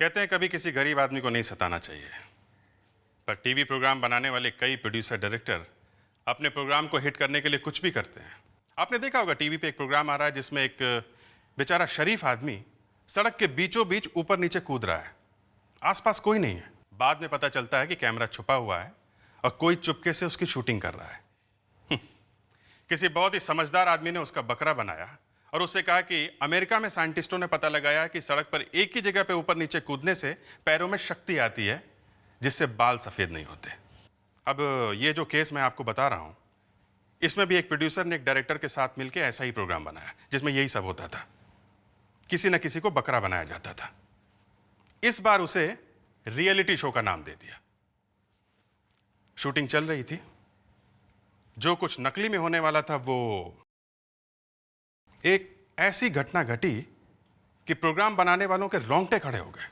कहते हैं कभी किसी गरीब आदमी को नहीं सताना चाहिए, पर टीवी प्रोग्राम बनाने वाले कई प्रोड्यूसर डायरेक्टर अपने प्रोग्राम को हिट करने के लिए कुछ भी करते हैं। आपने देखा होगा टीवी पे एक प्रोग्राम आ रहा है जिसमें एक बेचारा शरीफ आदमी सड़क के बीचों बीच ऊपर नीचे कूद रहा है, आसपास कोई नहीं है। बाद में पता चलता है कि कैमरा छुपा हुआ है और कोई चुपके से उसकी शूटिंग कर रहा है। किसी बहुत ही समझदार आदमी ने उसका बकरा बनाया और उससे कहा कि अमेरिका में साइंटिस्टों ने पता लगाया कि सड़क पर एक ही जगह पे ऊपर नीचे कूदने से पैरों में शक्ति आती है जिससे बाल सफ़ेद नहीं होते। अब ये जो केस मैं आपको बता रहा हूँ, इसमें भी एक प्रोड्यूसर ने एक डायरेक्टर के साथ मिलकर ऐसा ही प्रोग्राम बनाया जिसमें यही सब होता था, किसी न किसी को बकरा बनाया जाता था। इस बार उसे रियलिटी शो का नाम दे दिया। शूटिंग चल रही थी, जो कुछ नकली में होने वाला था वो एक ऐसी घटना घटी कि प्रोग्राम बनाने वालों के रोंगटे खड़े हो गए।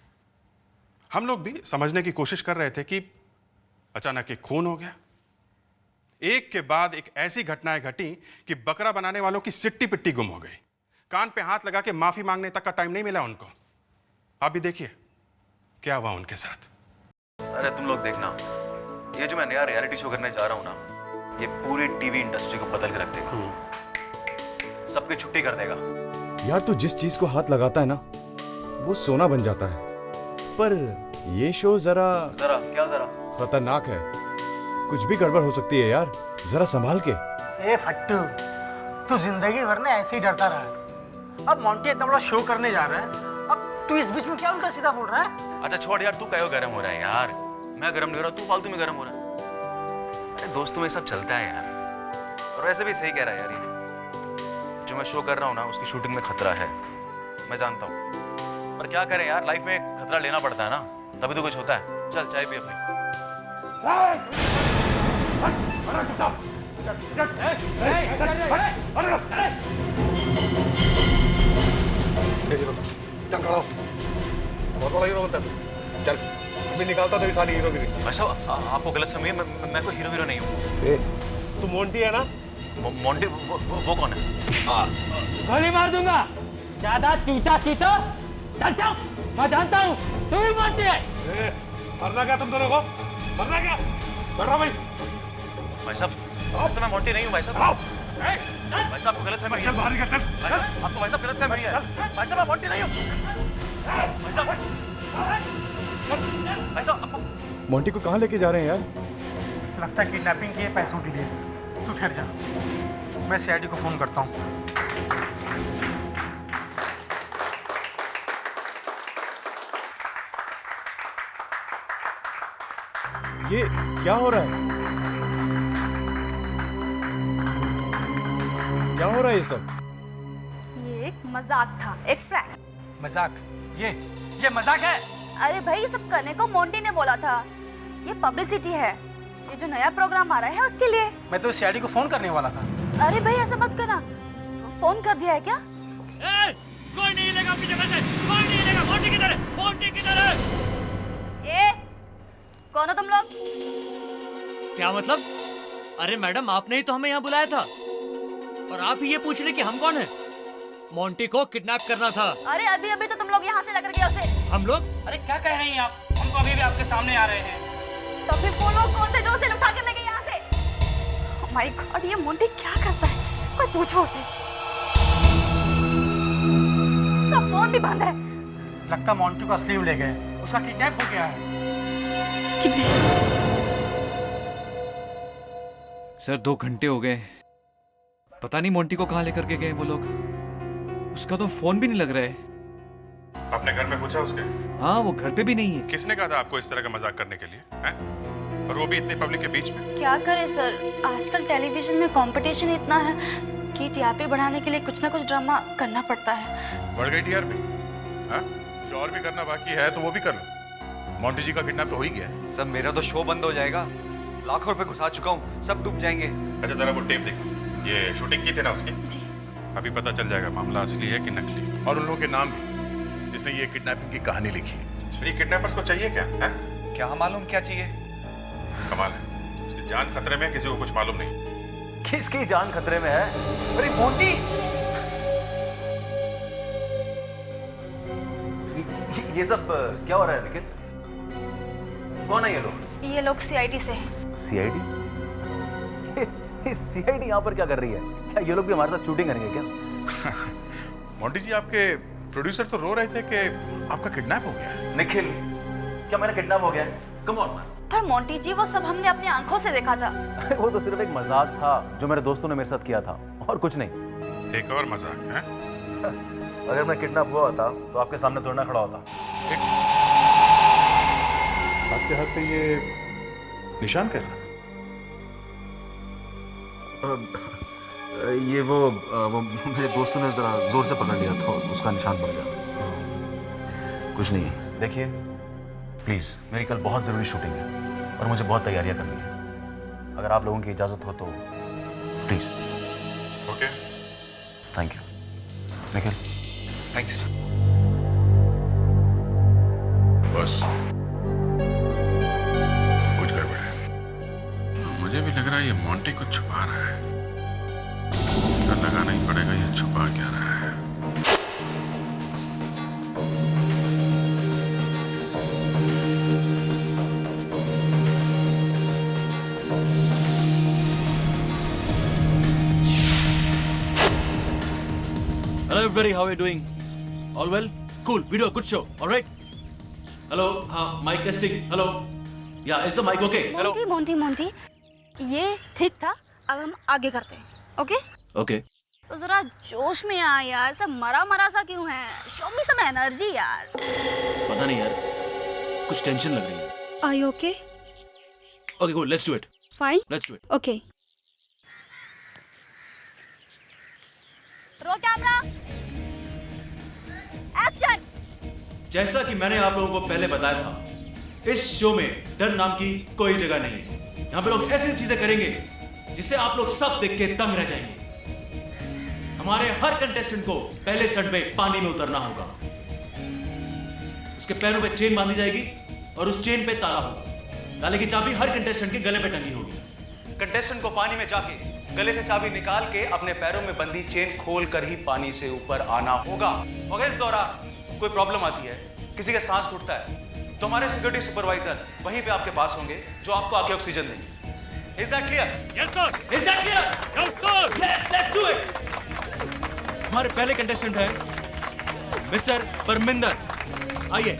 हम लोग भी समझने की कोशिश कर रहे थे कि अचानक एक खून हो गया। एक के बाद एक ऐसी घटनाएं घटी कि बकरा बनाने वालों की सिट्टी पिट्टी गुम हो गई। कान पे हाथ लगा के माफी मांगने तक का टाइम नहीं मिला उनको। आप भी देखिए क्या हुआ उनके साथ। अरे तुम लोग देखना, ये जो मैं नया रियलिटी शो करने जा रहा हूँ ना, ये पूरी टीवी इंडस्ट्री को बदल के रख देगा, सबकी छुट्टी कर देगा। यार तू जिस चीज को हाथ लगाता है ना वो सोना बन जाता है, पर ये शो जरा क्या खतरनाक है। कुछ भी गड़बड़ हो सकती है यार, जरा संभाल के। ए फट्टू, तू जिंदगी भर में ऐसे ही डरता रहा। अब मोंटी इतना बड़ा शो करने जा रहा है, अब तू इस बीच में क्या उल्टा सीधा बोल रहा है? अच्छा छोड़ यार, तू क्यों गरम हो रहा है यार? मैं गरम नहीं हो रहा, तू फालतू में गरम हो रहा है। अरे दोस्तों में सब चलता है यार, और वैसे भी सही कह रहा है यार। ये जो मैं शो कर रहा हूँ ना, उसकी शूटिंग में खतरा है, मैं जानता हूँ, पर क्या करें यार, लाइफ में खतरा लेना पड़ता है ना, तभी तो कुछ होता है। चल चाय पी अपनी। चल मैं निकालता था सारी हीरोगिरी। भाई साहब आपको गलत समझिए, मैं कोई हीरो नहीं हूँ। तू मोंटी है ना? मोंटी वो कौन है? गोली मार दूंगा, ज्यादा चूसा चीतो चल जाओ। मैं जानता हूँ तू ही मोंटी है। मरना क्या तुम दोनों को? मरना क्या? मर रहा भाई। भाई साहब मैं मोंटी नहीं हूँ भाई साहब। भाई साहब आपको गलत फहमी है। बाहर निकल चल। आपको भाई साहब गलत फहमी है। भाई साहब मैं मोंटी नहीं हूँ। भाई साहब मोंटी को कहाँ लेके जा रहे हैं यार? लगता है किडनैपिंग की है पैसों के लिए। तू ठहर जा, मैं सीआईडी को फोन करता हूँ। ये क्या हो रहा है? क्या हो रहा है ये सब? ये एक मजाक था, एक प्रैंक। मजाक? ये मजाक है? अरे भाई ये सब करने को मोंटी ने बोला था, ये पब्लिसिटी है, ये जो नया प्रोग्राम आ रहा है उसके लिए। मैं तो सीआईडी को फोन करने वाला था। अरे भाई ऐसा मत करना, फोन कर दिया है क्या? कोई नहीं लेगा अपनी जगह से, कोई नहीं लेगा। मोंटी किधर है? मोंटी किधर है? ए, कौन हो तुम लोग? क्या मतलब? अरे मैडम आपने ही तो हमें यहाँ बुलाया था, और आप ही ये पूछ रहे कि हम कौन है? मोंटी को किडनैप करना था। अरे अभी अभी तो तुम लोग यहाँ से लेकर गए उसे। हम लोग? अरे क्या कह रही हैं आप? हम तो अभी भी आपके सामने आ रहे हैं। तो फिर वो लोग कौन थे जो उसे उठा कर ले गए यहाँ से? ओह माय गॉड, ये मोंटी क्या करता है? कोई पूछो उसे। उसका फोन भी बंद है। लगता मोंटी को असली में ले गए, उसका किडनैप हो गया है। सर 2 घंटे हो गए, पता नहीं मोंटी को कहाँ लेकर के गए वो लोग। उसका तो फोन भी नहीं लग रहा है। आपने घर में पूछा उसके? हाँ वो घर पे भी नहीं है। किसने कहा था आपको इस तरह का मजाक करने के लिए हैं? और वो भी इतनी पब्लिक के बीच में? क्या करे सर, आजकल टेलीविजन में कंपटीशन इतना है कि टीआरपी बढ़ाने के लिए कुछ ना कुछ ड्रामा करना पड़ता है। बढ़ गई टीआरपी? हाँ? कुछ और भी करना बाकी है तो वो भी कर लो। मोंटी जी का किडनैप तो हो ही गया है। सब मेरा तो शो बंद हो जाएगा, लाखों रुपए घुसा चुका हूँ, सब डूब जाएंगे। अच्छा जरा वो टेप देखो, ये शूटिंग की थी ना उसकी? जी। अभी पता चल जाएगा मामला असली है कि नकली। और उन लोगों के नाम भी जिसने ये किडनैपिंग की कहानी लिखी है। ये किडनैपर्स को चाहिए क्या है? क्या मालूम क्या चाहिए? कमाल है, उसकी जान खतरे में, किसी को कुछ मालूम नहीं। किसकी जान खतरे में है? अरे मोंटी ये सब क्या हो रहा है निखिल? कौन है ये लोग? ये लोग सीआईडी से हैं। सीआईडी? सीआईडी यहाँ पर क्या कर रही है? क्या ये लोग भी हमारे साथ शूटिंग करेंगे क्या? मोंटी जी, आपके प्रोड्यूसर तो रो रहे थे कि आपका किडनैप हो गया है। निखिल, क्या मैंने किडनैप हो गया? Come on. पर मोंटी जी, वो सब हमने अपनी आंखों से देखा था। वो तो सिर्फ एक मजाक था जो मेरे दोस्तों ने मेरे साथ किया था, और कुछ नहीं। एक और मजाक है। अगर मैं किडनैप हुआ होता तो आपके सामने तोड़ना खड़ा होता। आपके हाथ पे ये निशान कैसा? ये वो मेरे दोस्तों ने जरा जोर से पकड़ लिया था, उसका निशान पड़ गया। कुछ नहीं। देखिए प्लीज, मेरी कल बहुत जरूरी शूटिंग है और मुझे बहुत तैयारियां करनी है। अगर आप लोगों की इजाजत हो तो please. Okay. Thank you Nikhil. Thanks. बस कुछ गड़बड़ है। मुझे भी लग रहा है ये मोंटी कुछ छुपा रहा है। पता लगाना ही पड़ेगा ये छुपा क्या रहा है। Hello everybody, how are you doing? All well? Cool, video, good show, alright? Hello, mic testing, hello? Yeah, is the mic okay? Hello? Monty Monty Monty, ये ठीक था। अब हम आगे करते हैं, ओके? Okay. तो जरा जोश में आ यार, सब मरा मरा सा क्यों है? शो मी सम एनर्जी यार। पता नहीं यार, कुछ टेंशन लग रही है। Are you okay? Okay, cool, let's do it. Fine? Let's do it. Okay. Roll camera, action. जैसा कि मैंने आप लोगों को पहले बताया था, इस शो में डर नाम की कोई जगह नहीं है। यहाँ पे लोग ऐसी चीजें करेंगे जिसे आप लोग सब देख के दंग रह जाएंगे। हमारे हर कंटेस्टेंट को पहले स्टंट में पानी में उतरना होगा। उसके पैरों पे चेन बांधी जाएगी और उस चेन पे ताला होगा। ताले की चाबी हर कंटेस्टेंट के गले पे टंगी होगी। कंटेस्टेंट को पानी में जाके गले से चाबी निकाल के अपने पैरों में बंधी चेन खोल कर ही पानी से ऊपर आना होगा। अगर इस दौरान कोई प्रॉब्लम आती है, किसी का सांस घुटता है, तो हमारे सिक्योरिटी सुपरवाइजर वहीं पे आपके पास होंगे जो आपको आके ऑक्सीजन देंगे। Is that clear? Yes sir. Is that clear? Yes sir. Yes, let's do it. हमारे पहले कंटेस्टेंट है मिस्टर परमिंदर। आइए।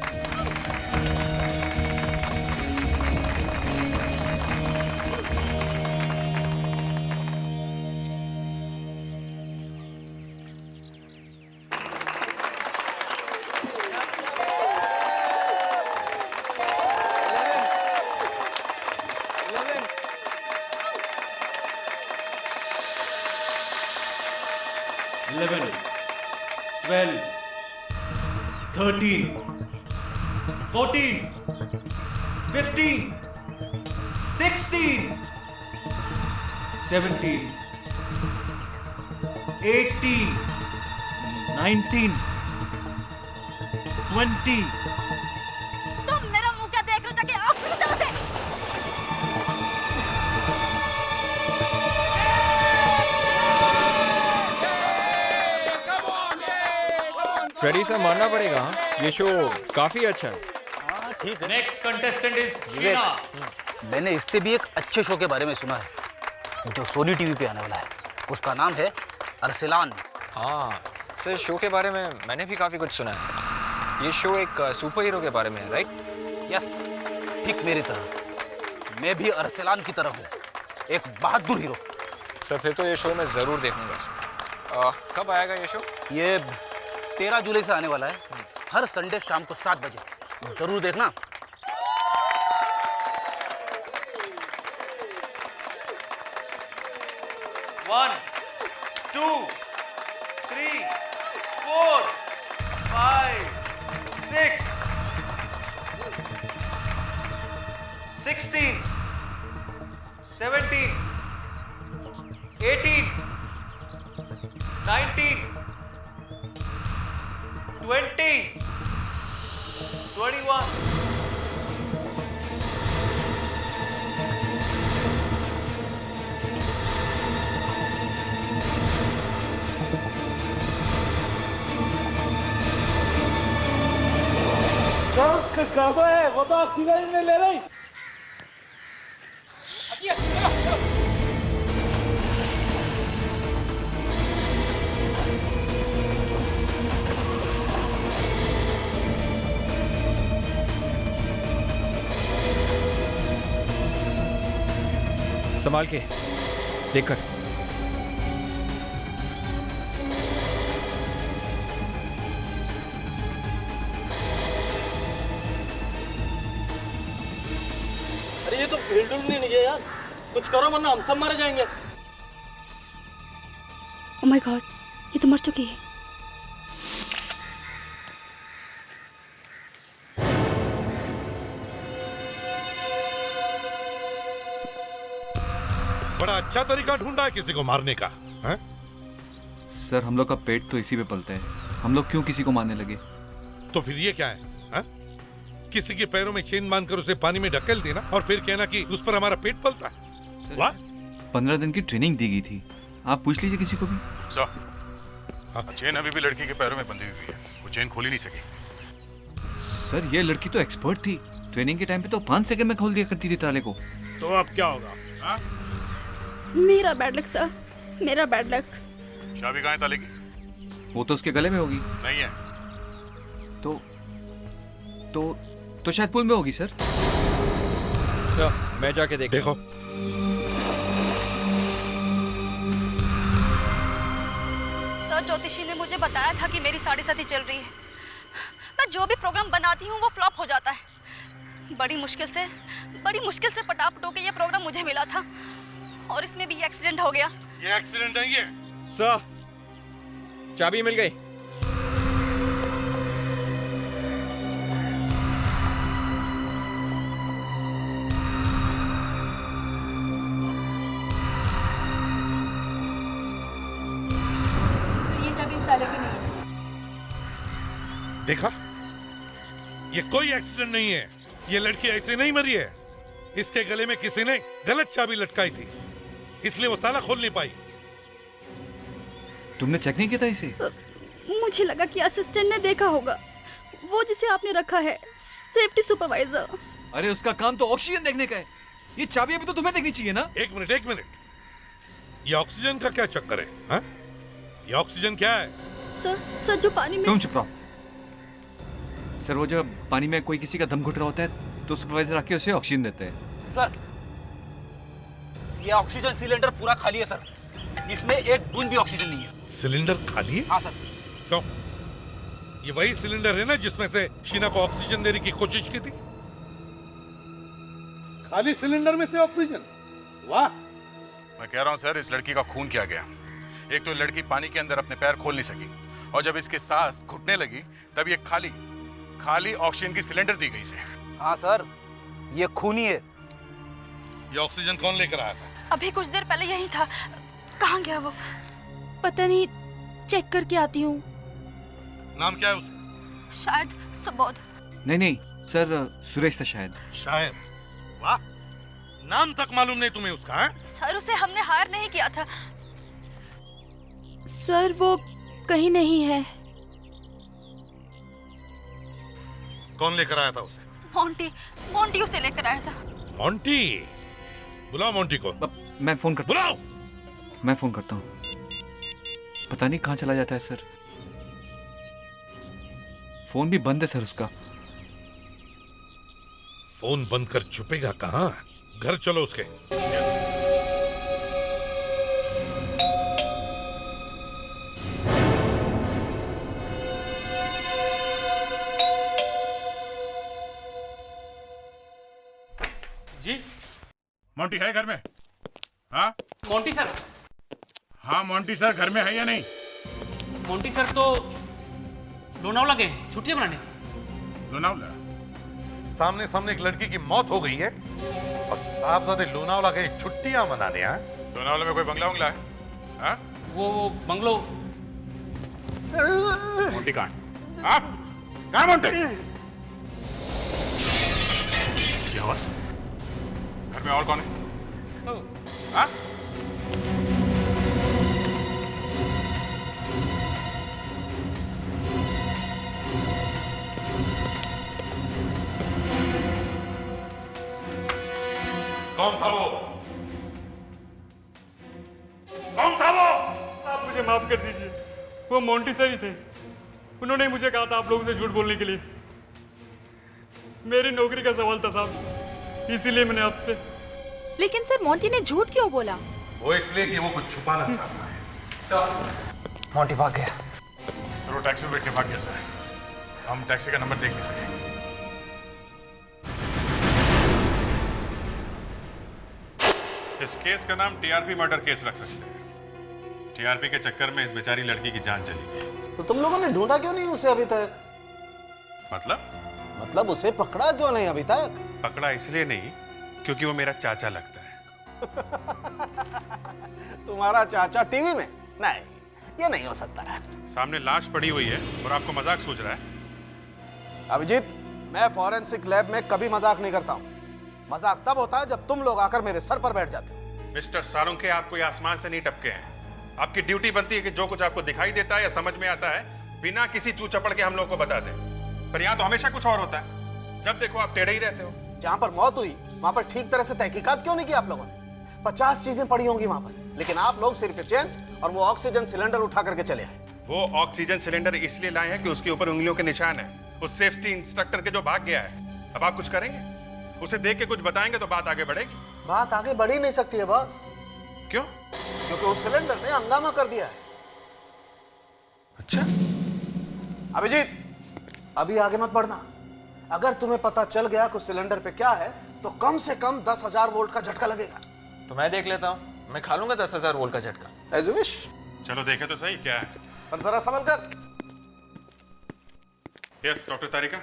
Eleven, 12, 13, 14, 15, 16, 17, 18, 19, 20. तुम मेरा मुंह क्या देख रहे हो? जाके ऑक्सीजन दो उसे। फ्रेडी से मानना पड़ेगा, ये शो काफी अच्छा है। ठीक है। Next contestant is Sheena. मैंने इससे भी एक अच्छे शो के बारे में सुना है जो सोनी टीवी पे आने वाला है। उसका नाम है अरसलान। हाँ सर, शो के बारे में मैंने भी काफी कुछ सुना है। ये शो एक सुपर हीरो के बारे में है, राइट? यस, ठीक मेरी तरह। मैं भी अरसलान की तरह हूँ, एक बहादुर हीरो। सर फिर तो ये शो मैं जरूर देखूंगा सर। कब आएगा ये शो? ये 13 जुलाई से आने वाला है, हर संडे शाम को 7 बजे। जरूर देखना। One, 2, 3, 4, 5, 6, 16, 17, 18, 19, 20, 21. कुछ गड़बड़ है, वो तो ऑक्सीजन ही नहीं ले रही। संभाल के देखकर। अरे ये तो बिल्कुल नहीं है यार, कुछ करो वरना हम सब मारे जाएंगे। ओह माय गॉड, ये तो मर चुकी है। बड़ा अच्छा तरीका ढूंढा है किसी को मारने का, हैं? सर हम लोग का पेट तो इसी पे पलता है, हम लोग क्यों किसी को मारने लगे? तो फिर ये क्या है, हैं? किसी के पैरों में चेन बांधकर उसे पानी में ढकेल देना और फिर कहना कि उस पर हमारा पेट पलता है। वाह! 15 दिन की ट्रेनिंग दी गई थी, आप पूछ लीजिए किसी को भी। सर, चेन अभी भी लड़की के पैरों में बंधी हुई है, वो चेन खोल ही नहीं सकी। सर ये लड़की तो एक्सपर्ट थी, ट्रेनिंग के टाइम पे तो 5 सेकंड में खोल दिया करती थी ताले को। तो अब क्या होगा? हाँ? मेरा बैड लक सर, मेरा बैड लक। चाबी कहाँ है ताले की? वो तो उसके गले में होगी। नहीं है। तो शायद पुल में होगी सर। मैं जाके देखो। सर ज्योतिषी ने मुझे बताया था कि मेरी साढ़े साथी चल रही है। मैं जो भी प्रोग्राम बनाती हूँ वो फ्लॉप हो जाता है। बड़ी मुश्किल से पटापटो के ये प्रोग्राम मुझे मिला था और इसमें भी ये एक्सीडेंट हो गया। ये एक्सीडेंट नहीं है सर, चाबी मिल गई। ये चाबी इस ताले की नहीं है। देखा, ये कोई एक्सीडेंट नहीं है, ये लड़की ऐसे नहीं मरी है। इसके गले में किसी ने गलत चाबी लटकाई थी, इसलिए वो ताला खोल नहीं पाई। तुमने चेक नहीं किया था इसे? मुझे लगा कि असिस्टेंट ने देखा होगा, वो जिसे आपने रखा है सेफ्टी सुपरवाइजर। अरे उसका काम तो ऑक्सीजन देखने का है, ये चाबी अभी तो तुम्हें देखनी चाहिए ना। एक मिनट, ये ऑक्सीजन का क्या चक्कर है, हाँ? ये ऑक्सीजन क्या है? सर जो पानी में। तुम चुप रहो। सर वो जब पानी में कोई किसी का दम घुट रहा होता है तो सुपरवाइजर आके उसे ऑक्सीजन देते हैं। सर ये ऑक्सीजन सिलेंडर पूरा खाली है सर, इसमें एक बूंद भी ऑक्सीजन नहीं है। सिलेंडर खाली है? हाँ सर। क्यों? ये वही सिलेंडर है ना जिसमें से शीना को ऑक्सीजन देने की कोशिश की थी? खाली सिलेंडर में से ऑक्सीजन? वाह! मैं कह रहा हूँ सर, इस लड़की का खून क्या गया। एक तो लड़की पानी के अंदर अपने पैर खोल नहीं सकी और जब इसके सांस घुटने लगी तब ये खाली ऑक्सीजन की सिलेंडर दी गई इसे। हाँ सर, ये खून ही है। ये ऑक्सीजन कौन लेकर आया था? अभी कुछ देर पहले यही था। कहाँ गया वो? पता नहीं, चेक करके आती हूँ। नाम क्या है उसका? शायद सुबोध। नहीं सर, सुरेश था शायद। शायद? वाह! नाम तक मालूम नहीं तुम्हें उसका, है? सर उसे हमने हायर नहीं किया था। सर वो कहीं नहीं है। कौन लेकर आया था उसे? मोंटी उसे लेकर आया था। मोंटी? बुलाओ मोंटी को। मैं फोन करता बुलाओ। मैं फोन करता हूँ। पता नहीं कहाँ चला जाता है सर, फोन भी बंद है सर उसका। फोन बंद कर छुपेगा कहाँ? घर चलो उसके। जी मोंटी है घर में? हाँ मोंटी सर। हाँ मोंटी सर घर में है या नहीं? मोंटी सर तो लोनावला गए छुट्टियां मनाने। लोनावला? सामने सामने एक लड़की की मौत हो गई है और साहबजादे लोनावला गए छुट्टियां मनाने। हैं? लोनावला में कोई बंगला है? हाँ? वो बंगलो। मोंटी कहाँ है? हाँ? कहाँ मोंटी? ये आवाज? घर में और कौन है? हाँ? कौन था वो? कौन था वो? आप मुझे माफ कर दीजिए, वो मोंटी सर ही थे। उन्होंने ही मुझे कहा था आप लोगों से झूठ बोलने के लिए। मेरी नौकरी का सवाल था साहब, इसीलिए मैंने आपसे। लेकिन सर मोंटी ने झूठ क्यों बोला? वो इसलिए कि वो कुछ छुपाना चाहता है। मोंटी भाग गया। सर वो टैक्सी में बैठ के भाग गया सर। हम टैक्सी का नंबर देख नहीं सके। इस केस का नाम टीआरपी मर्डर केस रख सकते हैं। टीआरपी के चक्कर में इस बेचारी लड़की की जान चली गई। तो तुम लोगों ने ढूंढा क्यों नहीं उसे अभी तक? मतलब उसे पकड़ा क्यों नहीं अभी तक? पकड़ा इसलिए नहीं क्योंकि वो मेरा चाचा लगता है। तुम्हारा चाचा टीवी में? नहीं, ये नहीं हो सकता है। सामने लाश पड़ी हुई है और आपको मजाक सूझ रहा है? अभिजीत, मैं फॉरेंसिक लैब में कभी मजाक नहीं करता हूँ। मजाक तब होता है जब तुम लोग आकर मेरे सर पर बैठ जाते हो। मिस्टर सालुंके, आपको ये आसमान से नहीं टपके हैं। आपकी ड्यूटी बनती है कि जो कुछ आपको दिखाई देता है या समझ में आता है बिना किसी चू चपड़ के हम लोग को बता दें। पर यहाँ तो हमेशा कुछ और होता है। जब देखो आप टेढ़े ही रहते हो। जहाँ पर मौत हुई वहां पर ठीक तरह से तहकीकात क्यों नहीं की आप लोगों ने? 50 चीजें पड़ी होंगी वहां पर, लेकिन आप लोग सिर्फ चेन और वो ऑक्सीजन सिलेंडर उठा करके चले आए। वो ऑक्सीजन सिलेंडर इसलिए लाए हैं कि उसके ऊपर उंगलियों के निशान है, उस सेफ्टी इंस्ट्रक्टर के जो भाग गया है। अब आप कुछ करेंगे? उसे देख के कुछ बताएंगे तो बात आगे बढ़ेगी। बात आगे बढ़ ही नहीं सकती है बॉस। क्यों? क्योंकि उस सिलेंडर ने हंगामा कर दिया है। अच्छा अभिजीत, अभी आगे मत बढ़ना। अगर तुम्हें पता चल गया कि सिलेंडर पे क्या है तो कम से कम 10,000 वोल्ट का झटका लगेगा। तो मैं देख लेता हूँ, मैं खा लूंगा 10,000 वोल्ट का झटका। As you wish. चलो देखे तो सही क्या है। पर जरा संभल कर। यस डॉक्टर तारिका।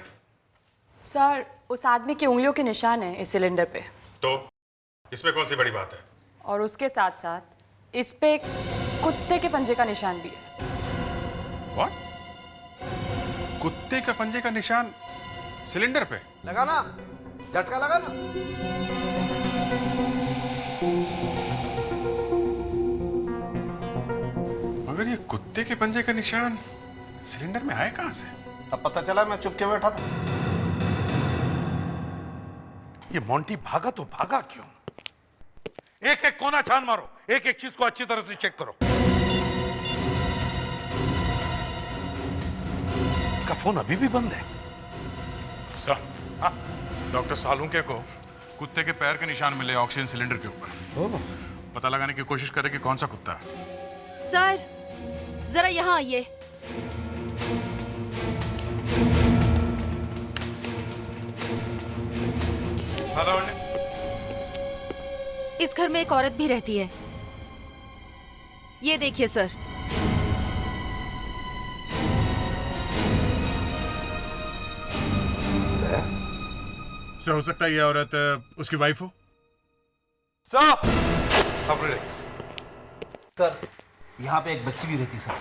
सर, उस आदमी की उंगलियों के निशान है इस सिलेंडर पे। तो इसमें कौन सी बड़ी बात है? और उसके साथ साथ इस पे एक कुत्ते के पंजे का निशान भी है। What? कुत्ते का पंजे का निशान सिलेंडर पे? लगा ना, झटका लगा ना। मगर ये कुत्ते के पंजे का निशान सिलेंडर में आए कहां से? अब पता चला, मैं चुप के बैठा था। ये मोंटी भागा तो भागा क्यों? एक एक कोना छान मारो, एक एक चीज को अच्छी तरह से चेक करो। इसका फोन अभी भी बंद है। सर, डॉक्टर सालुंके को कुत्ते के पैर के निशान मिले ऑक्सीजन सिलेंडर के ऊपर। पता लगाने की कोशिश करें कि कौन सा कुत्ता है। सर जरा यहाँ आइए। हेलो। इस घर में एक औरत भी रहती है। ये देखिए सर। सर, हो सकता है ये औरत उसकी वाइफ हो। स्टॉप। अब रिलैक्स। सर, यहाँ पे एक बच्ची भी रहती सर।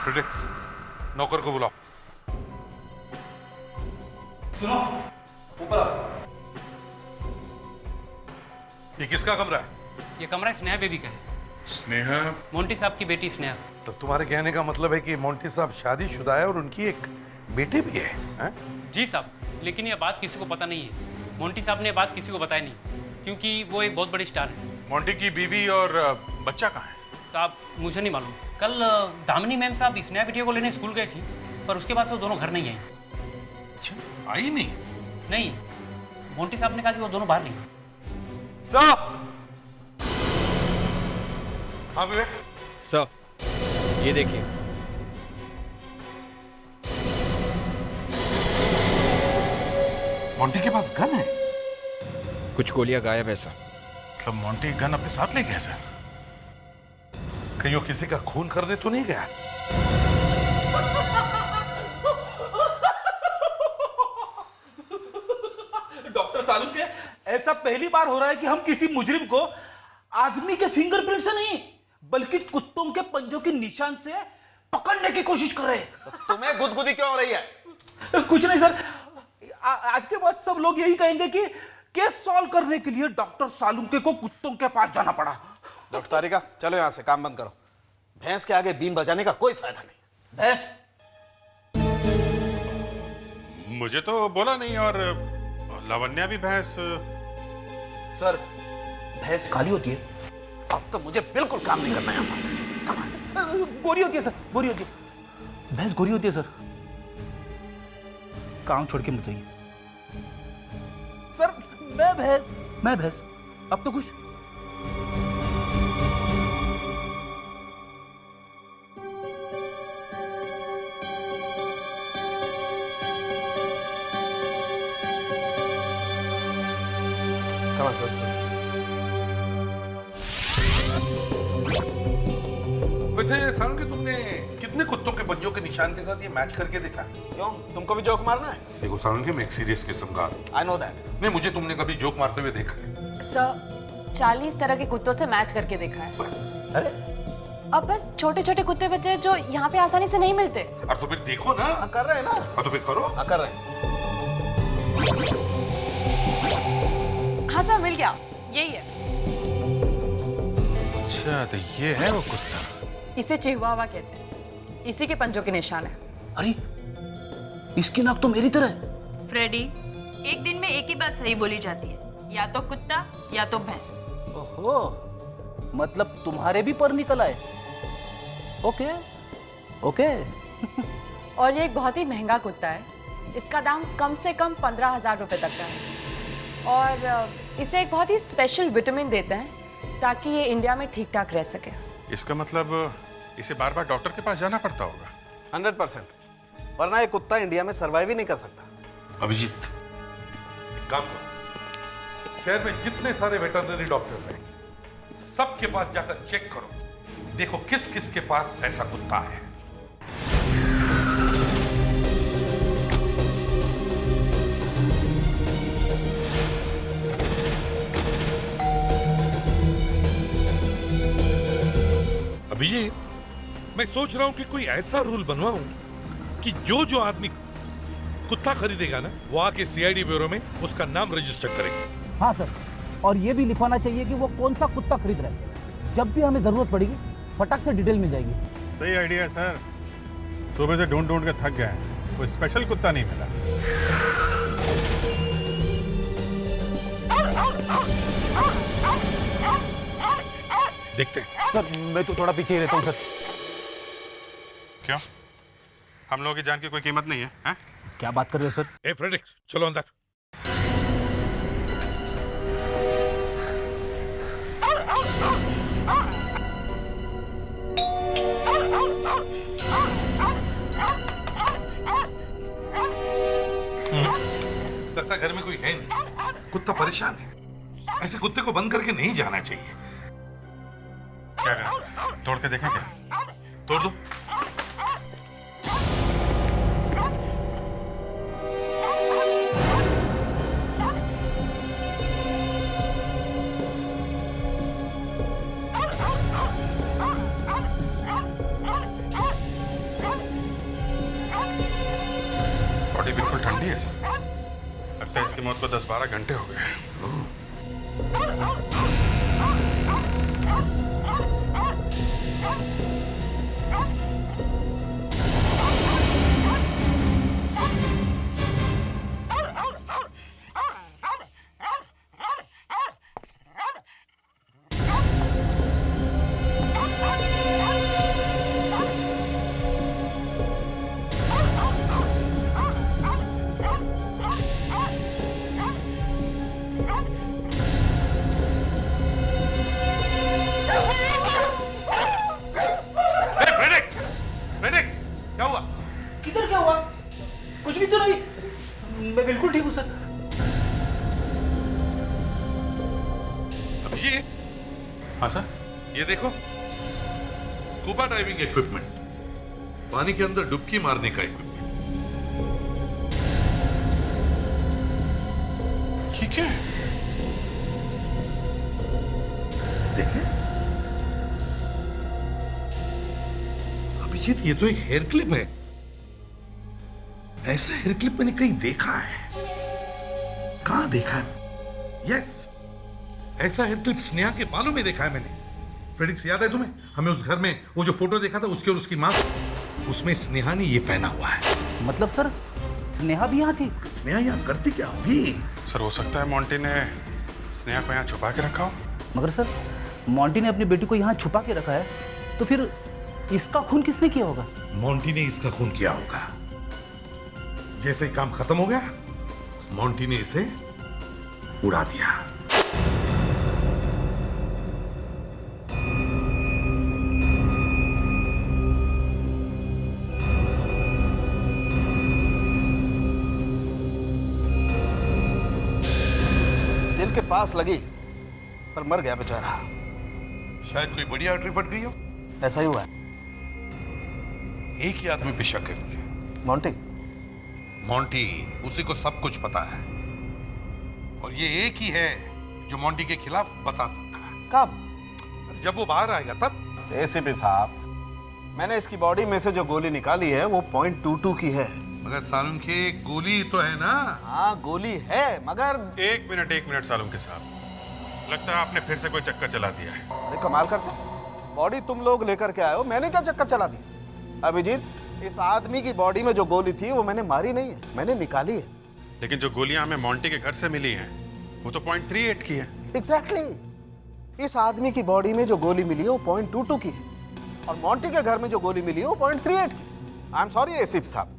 रिलैक्स। नौकर को बुलाओ। सुनो, ऊपर आओ। ये किसका कमरा है? ये कमरा स्नेहा बेबी का है। स्नेहा? मोंटी साहब की बेटी स्नेहा। तो तुम्हारे कहने का मतलब है कि मोंटी साहब शादीशुदा है और उनकी एक बेटी भी है, हैं? जी साहब, लेकिन ये बात किसी को पता नहीं है। मोंटी साहब ने बात किसी को बताई नहीं, क्योंकि वो एक बहुत बड़ी स्टार है। मोंटी की बीवी और बच्चा कहाँ है? साहब मुझे नहीं मालूम। कल दामिनी मैम साहब स्नेहा बिटिया को लेने स्कूल गए थी, पर उसके बाद से वो दोनों घर नहीं आई। आई नहीं? नहीं, मोंटी साहब ने कहा कि वो दोनों बाहर नहीं। स्टॉप। हाँ विवेक। सर, ये देखिए। मोंटी के पास गन है? कुछ गोलियां गायब है सर। मतलब मोंटी गन अपने साथ ले गया सर? कहीं वो किसी का खून करने तो नहीं गया? डॉक्टर सालुंके, ऐसा पहली बार हो रहा है कि हम किसी मुजरिम को आदमी के फिंगरप्रिंट से नहीं बल्कि कुत्तों के पंजों के निशान से पकड़ने की कोशिश कर रहे हैं। तुम्हें गुदगुदी क्यों हो रही है? कुछ नहीं सर, आज के बाद सब लोग यही कहेंगे कि केस सॉल्व करने के लिए डॉक्टर सालुंके को कुत्तों के पास जाना पड़ा। डॉक्टर तारिका, चलो यहाँ से, काम बंद करो। भैंस के आगे बीन बजाने का कोई फायदा नहीं। भैंस मुझे तो बोला नहीं, और लावण्या भी भैंस। सर भैंस काली होती है। अब तो मुझे बिल्कुल काम नहीं करना है। गोरी होती है सर, गोरी होती है। भैंस गोरी होती है सर। काम छोड़ के मत जाइए सर। मैं भैंस। अब तो खुश। वैसे सारंग, तुमने कितने कुत्तों के पंजों के निशान के साथ ये मैच करके देखा? क्यों, तुमको भी जोक मारना है? देखो सारंग, मैं एक सीरियस किस्म का आदमी। I know that. नहीं, मुझे तुमने कभी जोक मारते हुए देखा है? सर 40 तरह के कुत्तों से मैच करके देखा है। बस। अरे अब बस छोटे छोटे कुत्ते बच्चे जो यहाँ पे आसानी से नहीं मिलते। और तो फिर देखो ना। कर रहे हैं ना। और तो फिर करो। कर रहे हैं। हाँ सर, मिल गया, यही है। अच्छा, तो ये है वो कुत्ता। इसे चिहुआवा कहते हैं। इसी के पंजों के निशान है। अरे इसकी नाक तो मेरी तरह है। फ्रेडी, एक दिन में एक ही बात सही बोली जाती है, या तो कुत्ता या तो भैंस। ओहो, मतलब तुम्हारे भी पर निकल आए। Okay okay. और ये एक बहुत ही महंगा कुत्ता है। इसका दाम कम से कम 15,000 रुपए तक का है। और इसे एक बहुत ही स्पेशल विटामिन देते हैं ताकि ये इंडिया में ठीक ठाक रह सके। इसका मतलब इसे बार बार डॉक्टर के पास जाना पड़ता होगा। 100%, वरना ये कुत्ता इंडिया में सर्वाइव ही नहीं कर सकता। अभिजीत, एक काम करो, शहर में जितने सारे वेटरनरी डॉक्टर्स हैं, सबके पास जाकर चेक करो, देखो किस किस के पास ऐसा कुत्ता है। अभिजीत, मैं सोच रहा हूं कि कोई ऐसा रूल बनवाऊं कि जो आदमी कुत्ता खरीदेगा ना, वो आके सीआईडी ब्यूरो में उसका नाम रजिस्टर करेगा। हाँ सर, और ये भी लिखवाना चाहिए कि वो कौन सा कुत्ता खरीद रहा है। जब भी हमें जरूरत पड़ेगी फटाक से डिटेल मिल जाएगी। सही आइडिया है सर। सुबह से ढूंढ ढूंढ के थक गए, कोई स्पेशल कुत्ता नहीं मिला। देखते हैं। सर मैं तो थोड़ा पीछे ही रहता हूँ सर। क्यों, हम लोगों की जान की कोई कीमत नहीं है, हैं? क्या बात कर रहे हो सर? ए फ्रेडरिक, चलो अंदर। लगता है घर में कोई है नहीं, कुत्ता परेशान है। ऐसे कुत्ते को बंद करके नहीं जाना चाहिए। क्या करना? तोड़ के देखें क्या? तोड़ दो। बॉडी बिल्कुल ठंडी है सर। लगता है इसकी मौत को 10-12 घंटे हो गए। किधर क्या हुआ? कुछ भी तो नहीं, मैं बिल्कुल ठीक हूँ सर। अभिजीत। हाँ सर। ये देखो, स्कूबा डाइविंग इक्विपमेंट, पानी के अंदर डुबकी मारने का इक्विपमेंट। ठीक है, देखे अभिजीत, ये तो एक हेयर क्लिप है। ऐसा हेयर क्लिप मैंने कहीं देखा है। कहां देखा है? यस, ऐसा हेयर क्लिप स्नेहा के बालों में देखा है मैंने। फेडिक्स याद है तुम्हें? हमें उस घर में वो जो फोटो देखा था उसकी और उसकी माँ, उसमें स्नेहा ने ये पहना हुआ है। मतलब सर स्नेहा भी यहाँ थी? स्नेहा यहाँ करती क्या अभी? सर हो सकता है मोंटी ने स्नेहा को यहाँ छुपा के रखा हो। मगर सर मोंटी ने अपनी बेटी को यहाँ छुपा के रखा है, तो फिर इसका खून किसने किया होगा? मोंटी ने इसका खून किया होगा। जैसे ही काम खत्म हो गया, मोंटी ने इसे उड़ा दिया। दिल के पास लगी पर मर गया बेचारा। शायद कोई बड़ी आर्टरी फट गई हो। ऐसा ही हुआ है। एक ही आदमी पे शक है मुझे। मोंटी? मोंटी, उसी को सब कुछ पता है और ये एक ही है जो मोंटी के खिलाफ बता सकता है। कब? जब वो बाहर आएगा तब। एसीपी साहब, मैंने इसकी बॉडी में से जो गोली निकाली है वो .22 की है। मगर सालुम के गोली तो है ना? हाँ गोली है, मगर एक मिनट सालुम के साहब, लगता है आपने फिर से कोई चक्कर चला दिया है। अरे कमाल करते, बॉडी तुम लोग लेकर के आए हो, मैंने क्या चक्कर चला दिया? अभिजीत, इस आदमी की बॉडी में जो गोली थी वो मैंने मारी नहीं है, मैंने निकाली है। लेकिन जो गोलियां हमें मोंटी के घर से मिली हैं वो तो .38 की है। एग्जैक्टली। इस आदमी की बॉडी में जो गोली मिली है वो .22 की है और मोंटी के घर में जो गोली मिली है वो .38 की। आई एम सॉरी एसीपी साहब,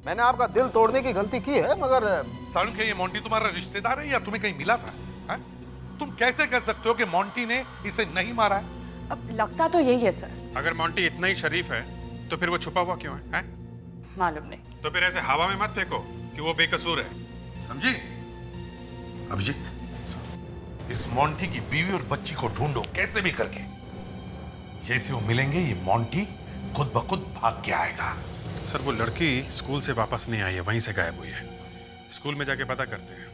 मैंने आपका दिल तोड़ने की गलती की है, मगर सालुम के ये मोंटी तुम्हारा रिश्तेदार है या तुम्हें कहीं मिला था? हा? तुम कैसे कह सकते हो कि मोंटी ने इसे नहीं मारा है? अब लगता तो यही है सर। अगर मोंटी इतना ही शरीफ है तो फिर वो छुपा हुआ क्यों है? मालूम नहीं। तो फिर ऐसे हवा में मत फेंको कि वो बेकसूर है, समझी? अभिजीत, इस मोंटी की बीवी और बच्ची को ढूंढो कैसे भी करके। जैसे वो मिलेंगे ये मोंटी खुद ब खुद भाग के आएगा। सर वो लड़की स्कूल से वापस नहीं आई है, वहीं से गायब हुई है। स्कूल में जाके पता करते हैं,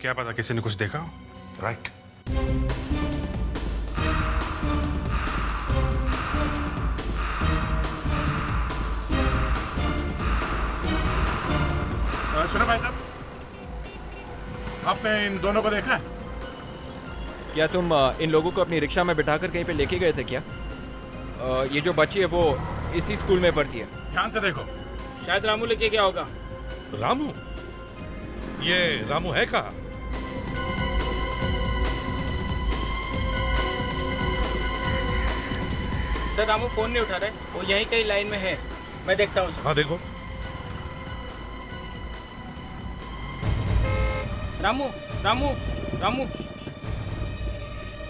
क्या पता किसी ने कुछ देखा हो। राइट। सुनो भाई साहब, आपने इन दोनों को देखा है? क्या तुम इन लोगों को अपनी रिक्शा में बिठाकर कहीं पे लेके गए थे क्या? ये जो बच्ची है वो इसी स्कूल में पढ़ती है। ध्यान से देखो। शायद रामू लेके गया होगा। रामू? ये रामू है कहाँ? सर रामू फोन नहीं उठा रहे, वो यहीं कहीं लाइन में है, मैं देखता हूँ। हाँ देखो। रामू रामू रामू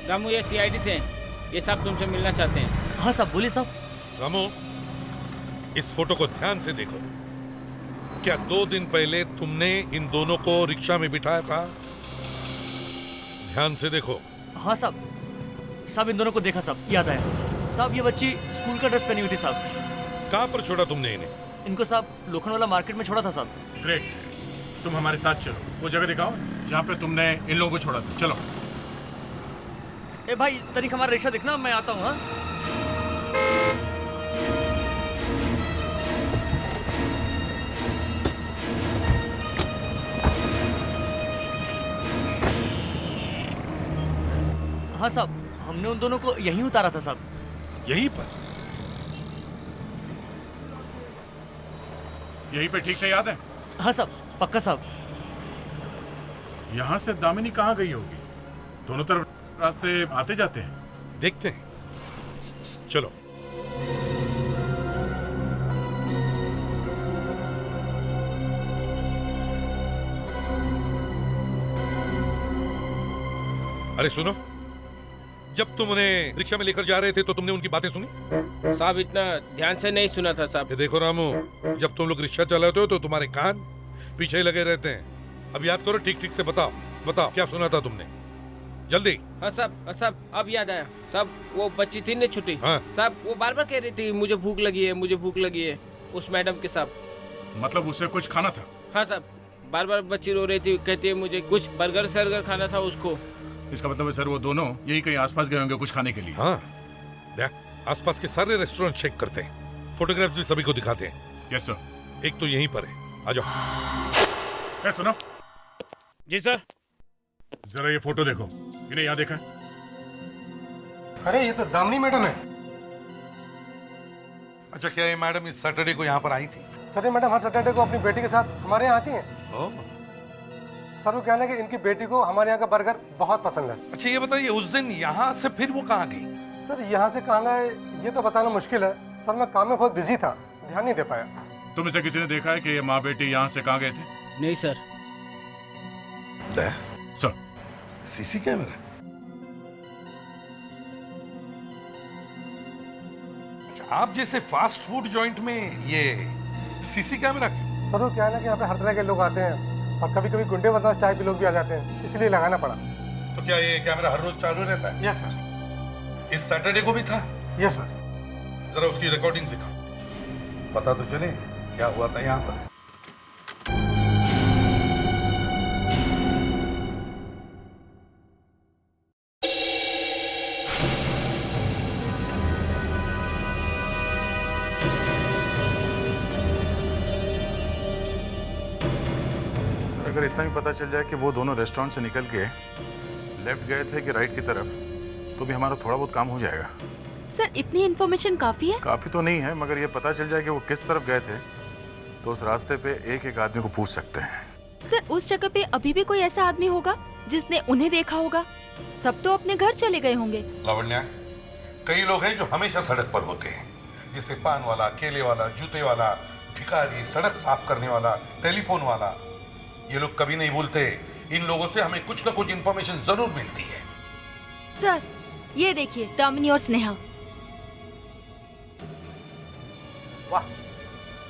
रामू, ये सीआईडी से हैं, ये साहब तुमसे मिलना चाहते हैं। हाँ साहब, बोलिए साहब। रामू, इस फोटो को ध्यान से देखो। क्या 2 दिन पहले तुमने इन दोनों को रिक्शा में बिठाया था? ध्यान से देखो। हाँ साहब, इन दोनों को देखा साहब, याद आया साहब। ये बच्ची स्कूल का ड्रेस पहनी हुई थी साहब। कहाँ पर छोड़ा तुमने इन्हें? इनको साहब लोखंडवाला मार्केट में छोड़ा था साहब। ग्रेट, तुम हमारे साथ चलो, वो जगह दिखाओ जहाँ पे तुमने इन लोगों को छोड़ा था। चलो। ए भाई तनिक हमारा रिक्शा दिखना, मैं आता हूँ। हाँ हाँ साहब, हमने उन दोनों को यहीं उतारा था साहब। यहीं पर? यहीं पे ठीक से याद है? हाँ साहब, पक्का साहब। यहाँ से दामिनी कहाँ गई होगी? दोनों तरफ रास्ते आते जाते हैं। देखते हैं, चलो। अरे सुनो, जब तुम उन्हें रिक्शा में लेकर जा रहे थे तो तुमने उनकी बातें सुनी? साहब इतना ध्यान से नहीं सुना था साहब। ये देखो रामू, जब तुम लोग रिक्शा चलाते हो तो तुम्हारे कान पीछे ही लगे रहते हैं। अब याद करो, ठीक ठीक से बताओ क्या सुना था तुमने, जल्दी। हाँ साहब, अब याद आया साहब। वो बच्ची थी ना छुट्टी, हाँ। साहब वो बार बार कह रही थी मुझे भूख लगी है, मुझे भूख लगी है, उस मैडम के साथ। मतलब उसे कुछ खाना था? हाँ साहब, बार बार बच्ची रो रही थी, कहती है मुझे कुछ बर्गर सर्गर खाना था उसको। इसका मतलब है सर वो दोनों यही कहीं आसपास गए होंगे कुछ खाने के लिए। हाँ, देख आसपास के सारे रेस्टोरेंट चेक करते हैं, फोटोग्राफ्स भी सभी को दिखाते हैं। Yes sir. एक तो यहीं पर है, आ जाओ। सुनो। जी सर। जरा ये फोटो देखो, इन्हें यहाँ देखा है? अरे ये तो दामिनी मैडम है। अच्छा, क्या ये मैडम इस सैटरडे को यहाँ पर आई थी? सर ये मैडम हर सैटरडे को अपनी बेटी के साथ हमारे यहाँ आती हैं। सर वो कहना है कि इनकी बेटी को हमारे यहाँ का बर्गर बहुत पसंद है। अच्छा ये बताइए, उस दिन यहाँ से फिर वो कहाँ गई? सर यहाँ से कहाँ गए ये तो बताना मुश्किल है सर, मैं काम में बहुत बिजी था, ध्यान नहीं दे पाया। तुम इसे किसी ने देखा है कि ये माँ बेटी यहाँ से कहाँ गए थे? नहीं सर। Sir CC camera? अच्छा, आप जैसे फास्ट फूड जॉइंट में ये सीसी कैमरा क्यों? सर वो क्या है ना कि यहाँ पे हर तरह के लोग आते हैं और कभी कभी गुंडे बदमाश टाइप के लोग भी आ जाते हैं, इसलिए लगाना पड़ा। तो क्या ये कैमरा हर रोज चालू रहता है? Yes sir. इस सैटरडे को भी था? Yes sir. जरा उसकी रिकॉर्डिंग दिखाओ, पता तो चले क्या हुआ था यहाँ पर। सर अगर इतना भी पता चल जाए कि वो दोनों रेस्टोरेंट से निकल के लेफ्ट गए थे कि राइट की तरफ, तो भी हमारा थोड़ा बहुत काम हो जाएगा। सर इतनी इन्फॉर्मेशन काफी है? काफी तो नहीं है, मगर ये पता चल जाए कि वो किस तरफ गए थे तो उस रास्ते पे एक एक आदमी को पूछ सकते हैं। सर उस जगह पे अभी भी कोई ऐसा आदमी होगा जिसने उन्हें देखा होगा? सब तो अपने घर चले गए होंगे। लावण्या, कई लोग हैं जो हमेशा सड़क पर होते हैं, जैसे पान वाला, केले वाला, जूते वाला, भिखारी, सड़क साफ करने वाला, टेलीफोन वाला। ये लोग कभी नहीं भूलते। इन लोगों से हमें कुछ ना कुछ इंफॉर्मेशन जरूर मिलती है। सर ये देखिए, दामिनी और स्नेहा। वाह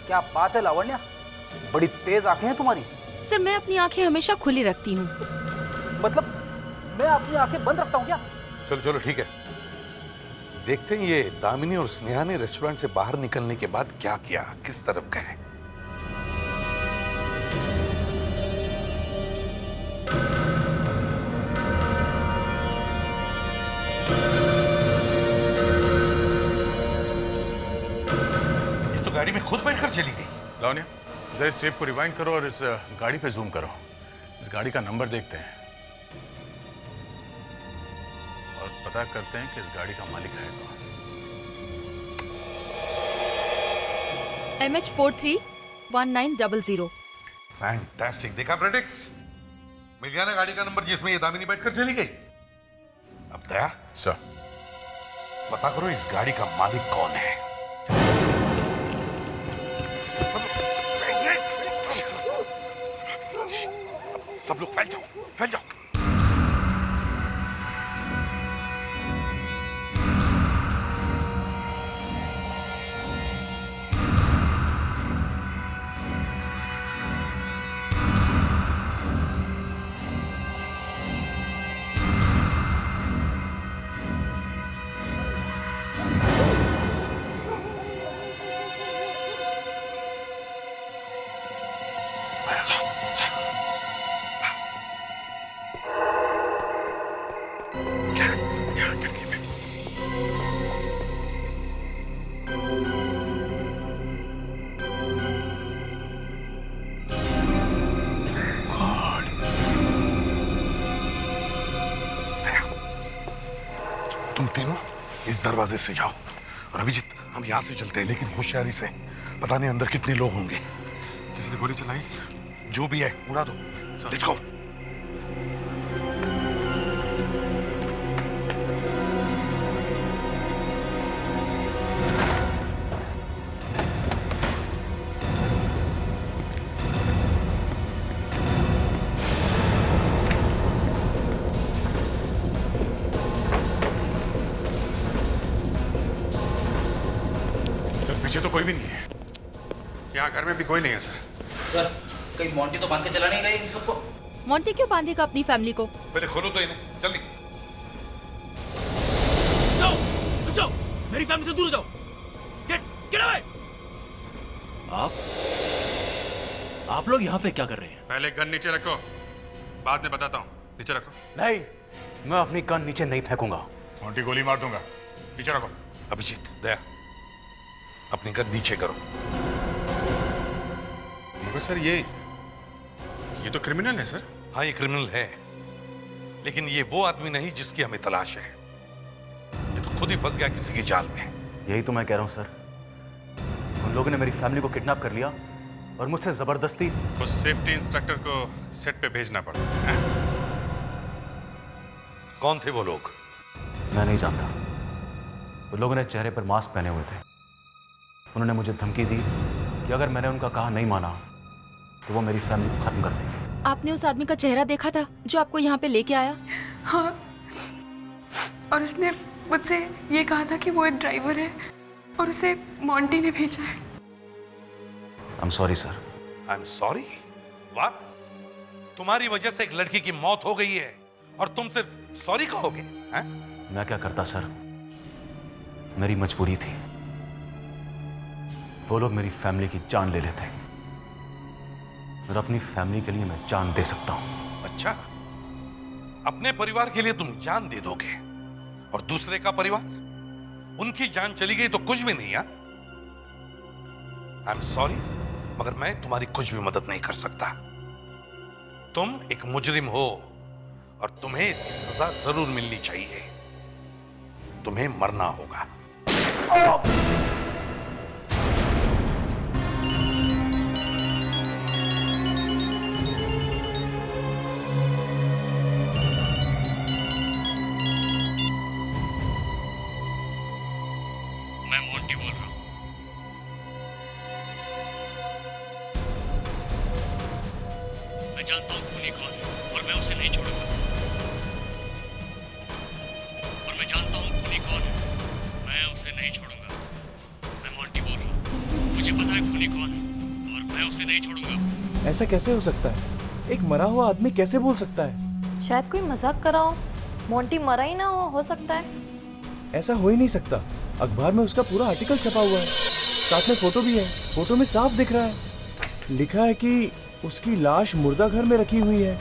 क्या बात है लावण्या, बड़ी तेज आंखें हैं तुम्हारी। सर मैं अपनी आंखें हमेशा खुली रखती हूँ। मतलब मैं अपनी आंखें बंद रखता हूँ क्या? चलो चलो ठीक है, देखते हैं ये दामिनी और स्नेहा ने रेस्टोरेंट से बाहर निकलने के बाद क्या किया, किस तरफ गए। ये तो गाड़ी में खुद बैठकर चली गई। लावण्या, जरा इस टेप को रिवाइंड करो और इस गाड़ी पे जूम करो। इस गाड़ी का नंबर देखते हैं और पता करते हैं कि इस गाड़ी का मालिक है कौन। MH431900। फैंटास्टिक, देखा फ्रेडिक्स? मिल गया ना गाड़ी का नंबर जिसमें ये दामिनी बैठकर चली गई। अब दया सर पता करो इस गाड़ी का मालिक कौन है। सब लोग फैल जाओ, फैल जाओ। तुम तीनों इस दरवाजे से जाओ और अभिजीत हम यहाँ से चलते हैं, लेकिन होशियारी से। पता नहीं अंदर कितने लोग होंगे। किसी ने गोली चलाई? जो भी है उड़ा दो। Let's go. पीछे तो कोई भी नहीं है। यहाँ घर में भी कोई नहीं है सर। सर कहीं मोंटी तो बांध के चला नहीं गई इन सबको? मोंटी क्यों बांधेगा अपनी फैमिली को? पहले खोलो तो इन्हें, जल्दी। जाओ, जाओ, मेरी फैमिली से दूर जाओ। Get away. आप लोग यहाँ पे क्या कर रहे हैं? पहले गन नीचे रखो, बाद में बताता हूँ। नीचे रखो। नहीं, मैं अपनी गन नीचे नहीं फेंकूंगा। मोंटी गोली मार दूंगा। नीचे रखो। अभिजीत, दया, अपनी गन नीचे करो। मगर सर ये तो क्रिमिनल है सर। हाँ ये क्रिमिनल है, लेकिन ये वो आदमी नहीं जिसकी हमें तलाश है। ये तो खुद ही फंस गया किसी की जाल में। यही तो मैं कह रहा हूं सर, उन लोगों ने मेरी फैमिली को किडनैप कर लिया और मुझसे जबरदस्ती उस सेफ्टी इंस्ट्रक्टर को सेट पे भेजना पड़ा है। कौन थे वो लोग? मैं नहीं जानता। वो लोगों ने चेहरे पर मास्क पहने हुए थे। उन्होंने मुझे धमकी दी कि अगर मैंने उनका कहा नहीं माना तो वो मेरी फैमिली को खत्म कर देंगे। आपने उस आदमी का चेहरा देखा था जो आपको यहाँ पे लेके आया? हाँ, और उसने मुझसे ये कहा था कि वो एक ड्राइवर है और उसे मोंटी ने भेजा है। I'm sorry sir. I'm sorry? वाह, तुम्हारी वजह से एक लड़की की मौत हो गई है और तुम सिर्फ सॉरी कहोगे? हैं? मैं क्या करता सर, मेरी मजबूरी थी। वो लोग मेरी फैमिली की जान ले लेते और अपनी फैमिली के लिए मैं जान दे सकता हूं। अच्छा, अपने परिवार के लिए तुम जान दे दोगे और दूसरे का परिवार, उनकी जान चली गई तो कुछ भी नहीं। आई एम सॉरी, मगर मैं तुम्हारी कुछ भी मदद नहीं कर सकता। तुम एक मुजरिम हो और तुम्हें इसकी सजा जरूर मिलनी चाहिए। तुम्हें मरना होगा। मैं मोंटी बोल रहा हूँ। मैं जानता हूँ खूनी कौन है और मैं उसे नहीं छोड़ूंगा। और मैं जानता हूँ खूनी कौन है, मैं उसे नहीं छोड़ूंगा। मैं मोंटी बोल रहा हूँ। मुझे पता है खूनी कौन है और मैं उसे नहीं छोड़ूंगा। ऐसा कैसे हो सकता है? एक मरा हुआ आदमी कैसे बोल सकता है? शायद कोई मजाक कर रहा हो। मोंटी मरा ही ना हो सकता है। ऐसा हो ही नहीं सकता। अखबार में उसका पूरा आर्टिकल छपा हुआ है, साथ में फोटो भी है। फोटो में साफ दिख रहा है, लिखा है कि उसकी लाश मुर्दा घर में रखी हुई है।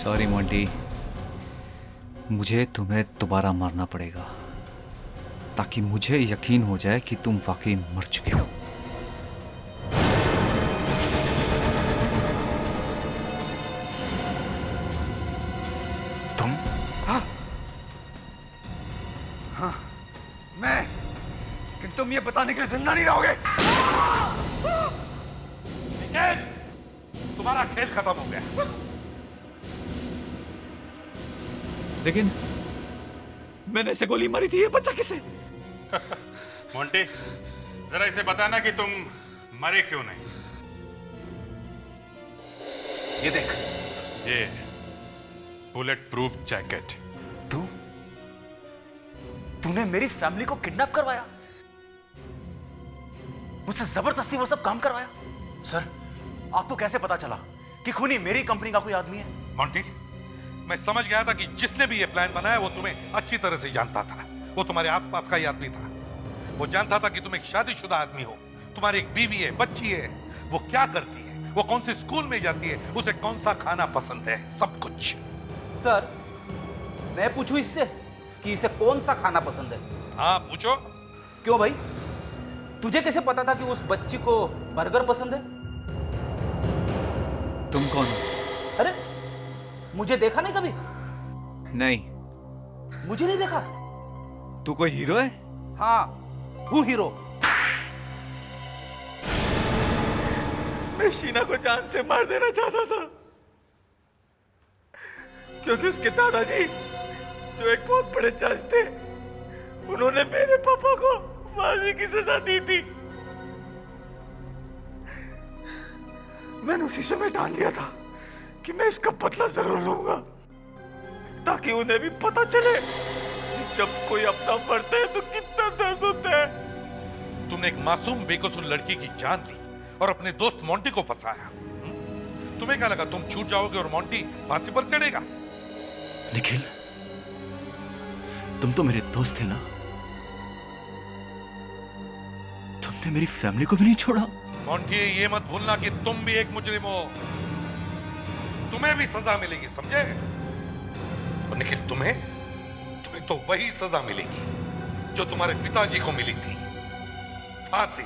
सॉरी मोंटी, मुझे तुम्हें दोबारा मारना पड़ेगा ताकि मुझे यकीन हो जाए कि तुम वाकई मर चुके हो। तुम? हाँ, मैं, कि तुम ये बताने के लिए जिंदा नहीं रहोगे। तुम्हारा खेल खत्म हो गया। लेकिन मैंने इसे गोली मारी थी, ये बच्चा किसे? मोंटी, जरा इसे बताना कि तुम मरे क्यों नहीं। ये देख, ये बुलेट प्रूफ जैकेट। तूने मेरी फैमिली को किडनैप करवाया, मुझसे जबरदस्ती वो सब काम करवाया। सर, आपको कैसे पता चला कि खूनी मेरी कंपनी का कोई आदमी है? मोंटी, मैं समझ गया था कि जिसने भी ये प्लान बनाया वो तुम्हें अच्छी तरह से जानता था। वो तुम्हारे आसपास का ही आदमी था। वो जानता था कि तुम एक शादीशुदा आदमी हो, तुम्हारी एक बीवी है, बच्ची है। वो क्या करती है, वो कौन से स्कूल में जाती है, उसे कौन सा खाना पसंद है, सब कुछ। सर, मैं पूछूं इससे कि इसे कौन सा खाना पसंद है? हाँ, पूछो। क्यों भाई, तुझे कैसे पता था कि उस बच्ची को बर्गर पसंद है? तुम कौन हो? अरे, मुझे देखा नहीं कभी? नहीं। मुझे नहीं देखा? तू कोई हीरो है? हाँ, हूँ हीरो। मैं शीना को जान से मार देना चाहता था, क्योंकि उसके दादाजी, जो एक बहुत बड़े जज थे, उन्होंने मेरे पापा को फांसी की सजा दी थी। मैंने उसी समय ठान लिया था कि मैं इसका बदला जरूर लूंगा, ताकि उन्हें भी पता चले कि जब कोई अपना मरता है तो कितना दर्द होता है। तुमने एक मासूम बेकसूर लड़की की जान ली और अपने दोस्त मोंटी को फंसाया। तुम्हें क्या लगा तुम छूट जाओगे और मोंटी फांसी पर चढ़ेगा? निखिल, तुम तो मेरे दोस्त थे ना, तुमने मेरी फैमिली को भी नहीं छोड़ा। मोंटी, ये मत भूलना कि तुम भी एक मुजरिम हो, तुम्हें भी सजा मिलेगी, समझे? और निखिल, तुम्हें तो वही सजा मिलेगी जो तुम्हारे पिताजी को मिली थी, फांसी।